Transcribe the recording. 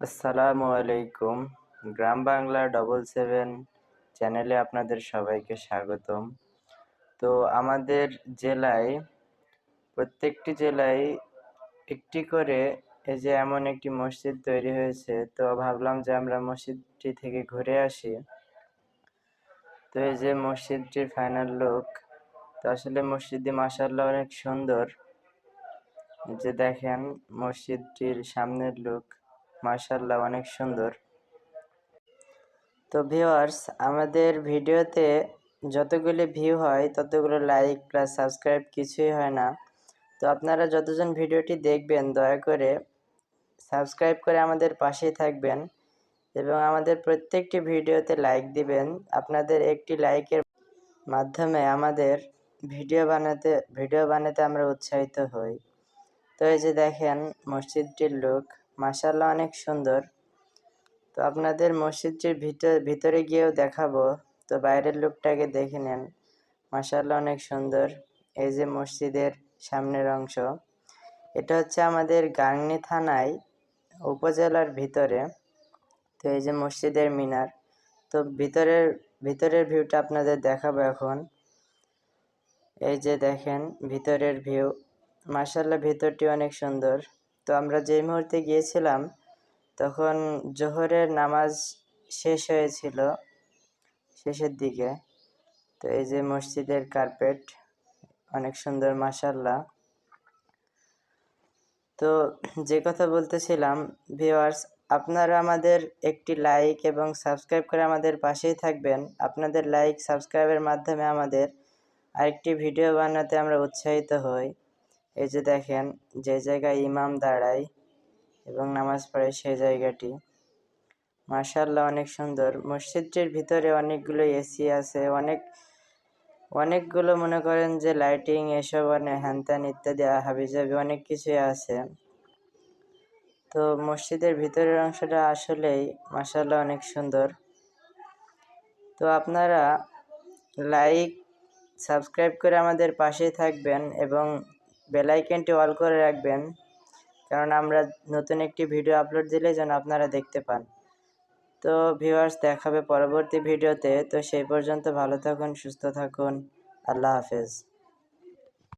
আসসালামু আলাইকুম। গ্রাম বাংলা 777 চ্যানেলে আপনাদের সবাইকে স্বাগতম। তো আমাদের জেলায় প্রত্যেকটি জেলায় একটি করে এই যে এমন একটি মসজিদ তৈরি হয়েছে, তো ভাবলাম যে আমরা মসজিদটি থেকে ঘুরে আসি। তো এই যে মসজিদটির ফাইনাল লুক। তো আসলে মসজিদটি মাশাআল্লাহ অনেক সুন্দর। এই যে দেখেন মসজিদটির সামনের লুক, মাশাআল্লাহ অনেক সুন্দর। তো ভিউয়ার্স, আমাদের ভিডিওতে যতগুলি ভিউ হয় ততগুলো লাইক প্লাস সাবস্ক্রাইব কিছুই হয় না। তো আপনারা যতজন ভিডিওটি দেখবেন দয়া করে সাবস্ক্রাইব করে আমাদের পাশেই থাকবেন এবং আমাদের প্রত্যেকটি ভিডিওতে লাইক দিবেন। আপনাদের একটি লাইকের মাধ্যমে আমাদের ভিডিও বানাতে আমরা উৎসাহিত হই। তো এই যে দেখেন মসজিদটির লুক, মাশাআল্লাহ অনেক সুন্দর। তো আপনাদের মসজিদটির ভিতরে গিয়েও দেখাবো। তো বাইরের লুকটাকে দেখে নেন, মাশাআল্লাহ অনেক সুন্দর। এই যে মসজিদের সামনের অংশ, এটা হচ্ছে আমাদের গাংনী থানায় উপজেলার ভিতরে। তো এই যে মসজিদের মিনার, তো ভিতরের ভিউটা আপনাদের দেখাবো এখন। এই যে দেখেন ভিতরের ভিউ, মাশাআল্লাহ ভিতরটি অনেক সুন্দর। তো আমরা যেই মুহূর্তে গিয়েছিলাম তখন জোহরের নামাজ শেষ হয়েছিল শেষের দিকে। তো এই যে মসজিদের কার্পেট অনেক সুন্দর মাশাআল্লাহ। তো যে কথা বলতেছিলাম ভিউয়ার্স, আপনারা আমাদের একটি লাইক এবং সাবস্ক্রাইব করে আমাদের পাশেই থাকবেন। আপনাদের লাইক সাবস্ক্রাইবের মাধ্যমে আমাদের আরেকটি ভিডিও বানাতে আমরা উৎসাহিত হই। এই যে দেখেন যে জায়গায় ইমাম দাঁড়ায় এবং নামাজ পড়ে সেই জায়গাটি, মাশাআল্লাহ অনেক সুন্দর। মসজিদটির ভিতরে অনেকগুলো এসি আছে, অনেকগুলো মনে করেন যে লাইটিং এসব হ্যানত্যান ইত্যাদি হাবিজাবি অনেক কিছুই আছে। তো মসজিদের ভিতরের অংশটা আসলেই মাশাআল্লাহ অনেক সুন্দর। তো আপনারা লাইক সাবস্ক্রাইব করে আমাদের পাশেই থাকবেন এবং বেল আইকনটি অল করে রাখবেন, কারণ আমরা নতুন একটি ভিডিও আপলোড দিলে যেন আপনারা দেখতে পান। তো ভিউয়ার্স, দেখাবে পরবর্তী ভিডিওতে। তো সেই পর্যন্ত ভালো থাকুন, সুস্থ থাকুন, আল্লাহ হাফেজ।